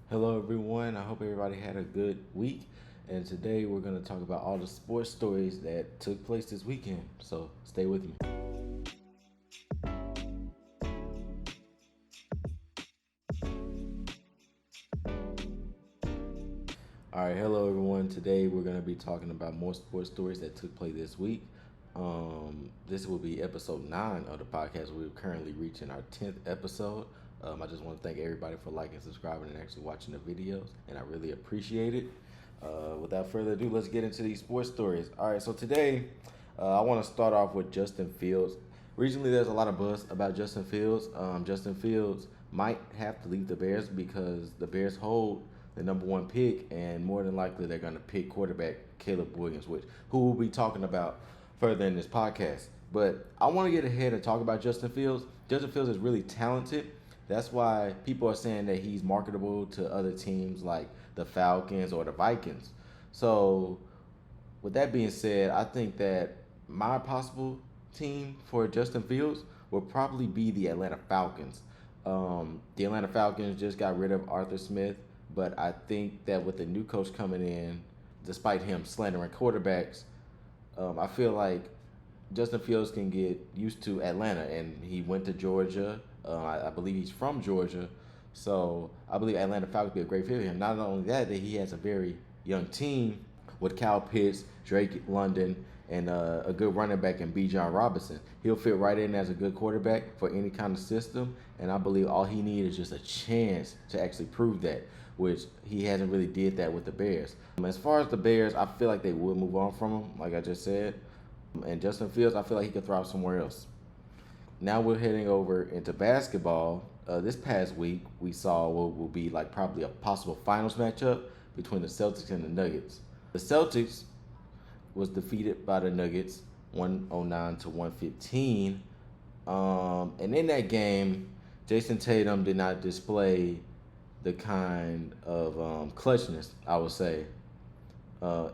Hello, everyone. I hope everybody had a good week. And today we're going to talk about all the sports stories that took place this weekend. So stay with me. All right, hello, everyone. Today we're going to be talking about more sports stories that took place this week. This will be episode 9 of the podcast. We're currently reaching our 10th episode. I just want to thank everybody for liking, subscribing, and actually watching the videos, and I really appreciate it. Without further ado, let's get into these sports stories. All right, so today I want to start off with Justin Fields. Recently, there's a lot of buzz about Justin Fields. Justin Fields might have to leave the Bears because the Bears hold the number one pick, and more than likely they're going to pick quarterback Caleb Williams, which who we'll be talking about further in this podcast. But I want to get ahead and talk about Justin Fields. Justin Fields is really talented. That's why people are saying that he's marketable to other teams like the Falcons or the Vikings. So, with that being said, I think that my possible team for Justin Fields will probably be the Atlanta Falcons. The Atlanta Falcons just got rid of Arthur Smith, but I think that with the new coach coming in, despite him slandering quarterbacks, I feel like Justin Fields can get used to Atlanta, and he went to Georgia. I believe he's from Georgia, so I believe Atlanta Falcons be a great fit for him. Not only that, he has a very young team with Cal Pitts, Drake London, and a good running back in B. John Robinson. He'll fit right in as a good quarterback for any kind of system, and I believe all he needs is just a chance to actually prove that, which he hasn't really did that with the Bears. As far as the Bears, I feel like they would move on from him, like I just said. And Justin Fields, I feel like he could thrive somewhere else. Now we're heading over into basketball. This past week, we saw what will be like probably a possible finals matchup between the Celtics and the Nuggets. The Celtics was defeated by the Nuggets 109 to 115. And in that game, Jayson Tatum did not display the kind of clutchness, I would say,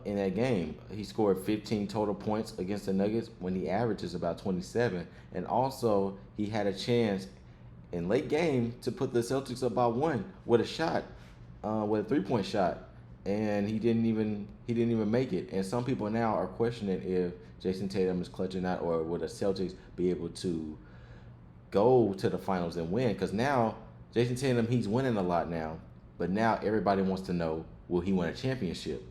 in that game. He scored 15 total points against the Nuggets when he averages about 27. And also, he had a chance in late game to put the Celtics up by one with a shot, with a 3-point shot, and he didn't even make it. And some people now are questioning if Jayson Tatum is clutch or not, or will the Celtics be able to go to the finals and win? Because now Jayson Tatum, he's winning a lot now, but now everybody wants to know, will he win a championship?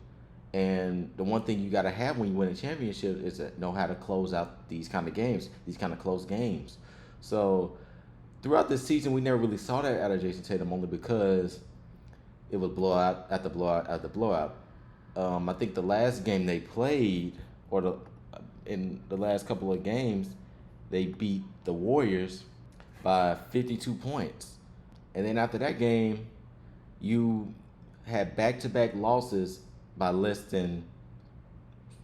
And the one thing you got to have when you win a championship is to know how to close out these kind of games, these kind of close games. So throughout this season, we never really saw that out of Jayson Tatum, only because it was blowout after blowout after blowout. I think the last game they played, or in the last couple of games, they beat the Warriors by 52 points. And then after that game, you had back-to-back losses by less than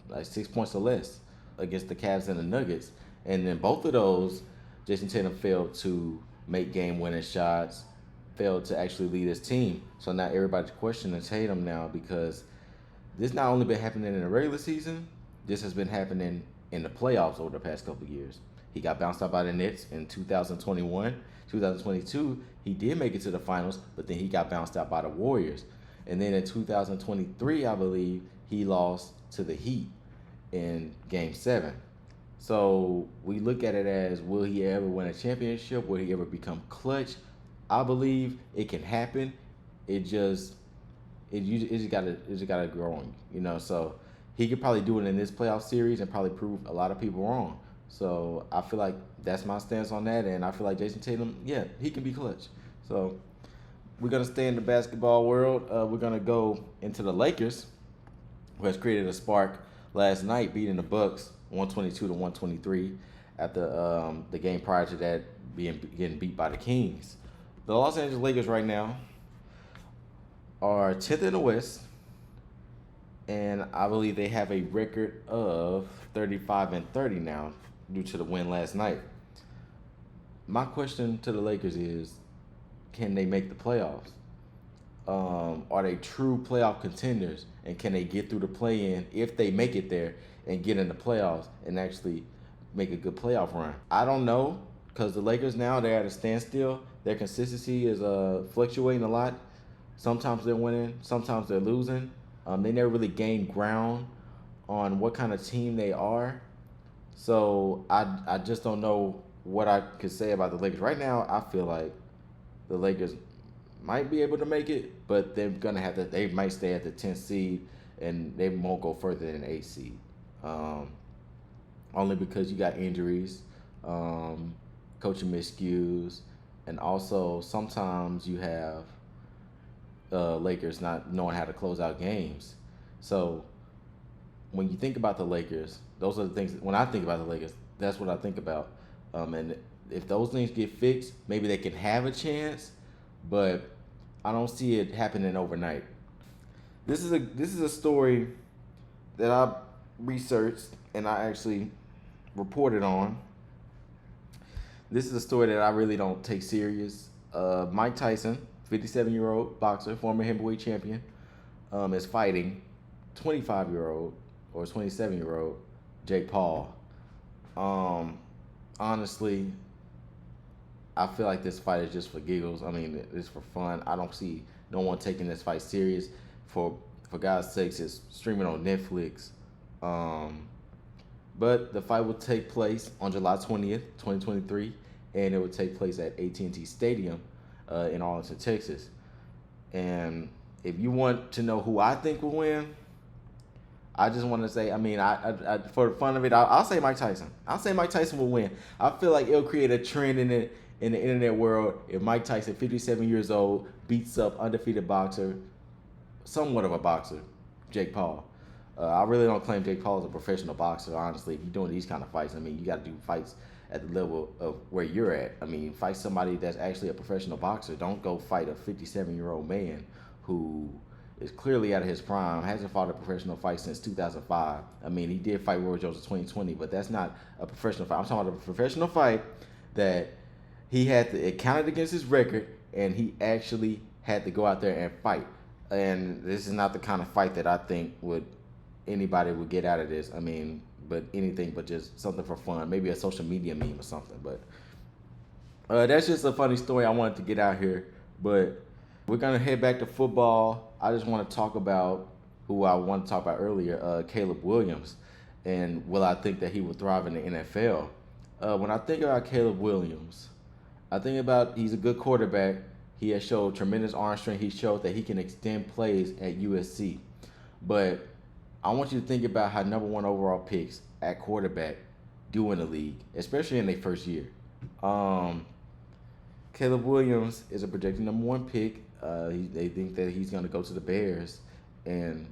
like 6 points or less against the Cavs and the Nuggets. And then both of those, Jayson Tatum failed to make game-winning shots, failed to actually lead his team. So now everybody's questioning Tatum now, because this not only been happening in the regular season, this has been happening in the playoffs over the past couple of years. He got bounced out by the Nets in 2021. 2022, he did make it to the finals, but then he got bounced out by the Warriors. And then in 2023, I believe, he lost to the Heat in Game 7. So we look at it as, will he ever win a championship? Will he ever become clutch? I believe it can happen. It just gotta grow on you. So he could probably do it in this playoff series and probably prove a lot of people wrong. So I feel like that's my stance on that, and I feel like Jayson Tatum, yeah, he can be clutch. So we're gonna stay in the basketball world. We're gonna go into the Lakers, who has created a spark last night, beating the Bucks 122 to 123. After the game prior to that getting beat by the Kings. The Los Angeles Lakers right now are 10th in the West, and I believe they have a record of 35-30 now due to the win last night. My question to the Lakers is, can they make the playoffs? Are they true playoff contenders, and can they get through the play-in if they make it there and get in the playoffs and actually make a good playoff run? I don't know, because the Lakers now, they're at a standstill. Their consistency is fluctuating a lot. Sometimes they're winning, sometimes they're losing. They never really gain ground on what kind of team they are. So I just don't know what I could say about the Lakers right now. I feel like the Lakers might be able to make it, but they're gonna have to. They might stay at the 10th seed, and they won't go further than 8th seed. Um, Only because you got injuries, um, coaching miscues, and also sometimes you have Lakers not knowing how to close out games. So when you think about the Lakers, those are the things. When I think about the Lakers, that's what I think about. And if those things get fixed, maybe they can have a chance, but I don't see it happening overnight. This is a story that I researched and I actually reported on. This is a story that I really don't take serious. Mike Tyson, 57-year-old boxer, former heavyweight champion, is fighting 25-year-old or 27-year-old Jake Paul. Um, Honestly, I feel like this fight is just for giggles. I mean, it's for fun. I don't see no one taking this fight serious. For for God's sakes, it's streaming on Netflix. Um, but the fight will take place on July 20th, 2023, and it will take place at AT&T Stadium in Arlington, Texas. And if you want to know who I think will win, I just want to say, I mean, for the fun of it, I'll say Mike Tyson. I'll say Mike Tyson will win. I feel like it'll create a trend in the internet world if Mike Tyson, 57 years old, beats up undefeated boxer, somewhat of a boxer, Jake Paul. I really don't claim Jake Paul as a professional boxer. Honestly, if you're doing these kind of fights, I mean, you got to do fights at the level of where you're at. I mean, fight somebody that's actually a professional boxer. Don't go fight a 57-year-old man who is clearly out of his prime, hasn't fought a professional fight since 2005. I mean, he did fight Roy Jones in 2020, but that's not a professional fight. I'm talking about a professional fight that it counted against his record, and he actually had to go out there and fight. And this is not the kind of fight that I think anybody would get out of this. I mean, but anything but just something for fun, maybe a social media meme or something. But that's just a funny story I wanted to get out here. But we're gonna head back to football. I just want to talk about who I wanted to talk about earlier, Caleb Williams, and will I think that he will thrive in the NFL? When I think about Caleb Williams, I think about he's a good quarterback. He has showed tremendous arm strength. He showed that he can extend plays at USC. But I want you to think about how number one overall picks at quarterback do in the league, especially in their first year. Um, Caleb Williams is a projected number one pick. They think that he's going to go to the Bears. And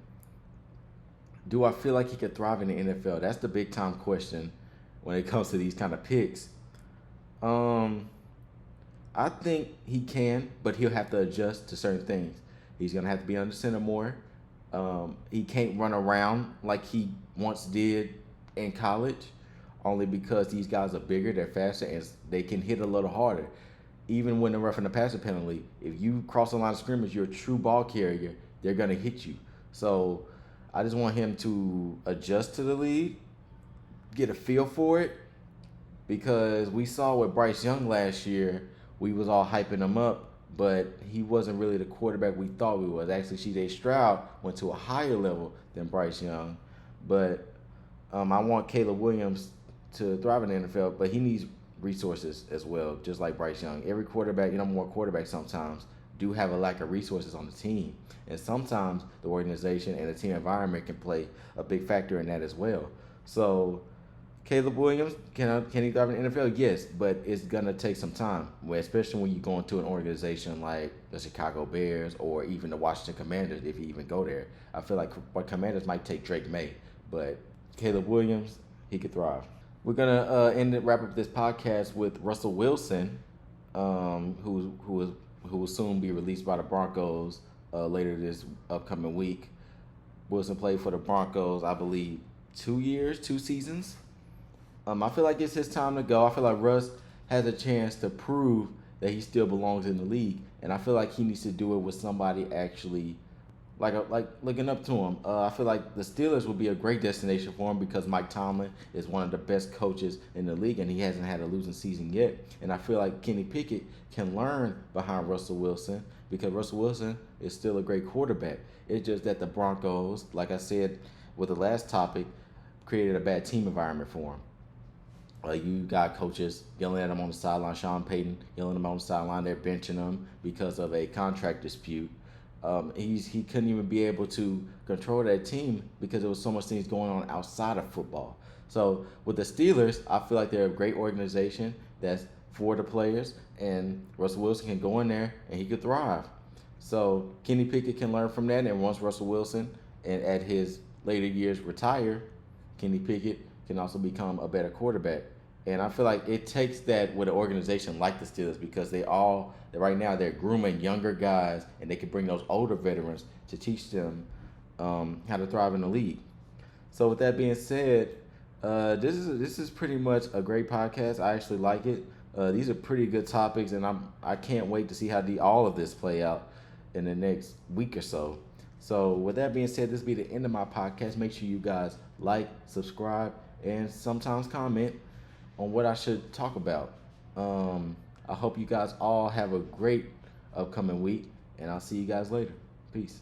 do I feel like he could thrive in the NFL? That's the big time question when it comes to these kind of picks. I think he can, but he'll have to adjust to certain things. He's going to have to be under center more. He can't run around like he once did in college, only because these guys are bigger, they're faster, and they can hit a little harder. Even when they're roughing the passer penalty, if you cross the line of scrimmage, you're a true ball carrier, they're going to hit you. So I just want him to adjust to the league, get a feel for it, because we saw with Bryce Young last year, we was all hyping him up, but he wasn't really the quarterback we thought he was. Actually, C.J. Stroud went to a higher level than Bryce Young. But I want Caleb Williams to thrive in the NFL, but he needs resources as well, just like Bryce Young. Every quarterback, more quarterbacks sometimes do have a lack of resources on the team. And sometimes the organization and the team environment can play a big factor in that as well. So Caleb Williams, can he thrive in the NFL? Yes, but it's going to take some time, especially when you go into an organization like the Chicago Bears or even the Washington Commanders, if you even go there. I feel like what Commanders might take Drake May, but Caleb Williams, he could thrive. We're going to wrap up this podcast with Russell Wilson, who will soon be released by the Broncos later this upcoming week. Wilson played for the Broncos, I believe, 2 seasons. I feel like it's his time to go. I feel like Russ has a chance to prove that he still belongs in the league, and I feel like he needs to do it with somebody actually like looking up to him. I feel like the Steelers would be a great destination for him because Mike Tomlin is one of the best coaches in the league, and he hasn't had a losing season yet. And I feel like Kenny Pickett can learn behind Russell Wilson because Russell Wilson is still a great quarterback. It's just that the Broncos, like I said with the last topic, created a bad team environment for him. You got coaches yelling at him on the sideline. Sean Payton yelling at him on the sideline. They're benching him because of a contract dispute. He couldn't even be able to control that team because there was so much things going on outside of football. So with the Steelers, I feel like they're a great organization that's for the players, and Russell Wilson can go in there and he could thrive. So Kenny Pickett can learn from that, and once Russell Wilson and at his later years retire, Kenny Pickett can also become a better quarterback. And I feel like it takes that with an organization like the Steelers because right now they're grooming younger guys and they can bring those older veterans to teach them how to thrive in the league. So with that being said, this is pretty much a great podcast. I actually like it. These are pretty good topics, and I can't wait to see how all of this play out in the next week or so. So with that being said, this will be the end of my podcast. Make sure you guys like, subscribe, and sometimes comment on what I should talk about. I hope you guys all have a great upcoming week, and I'll see you guys later. Peace.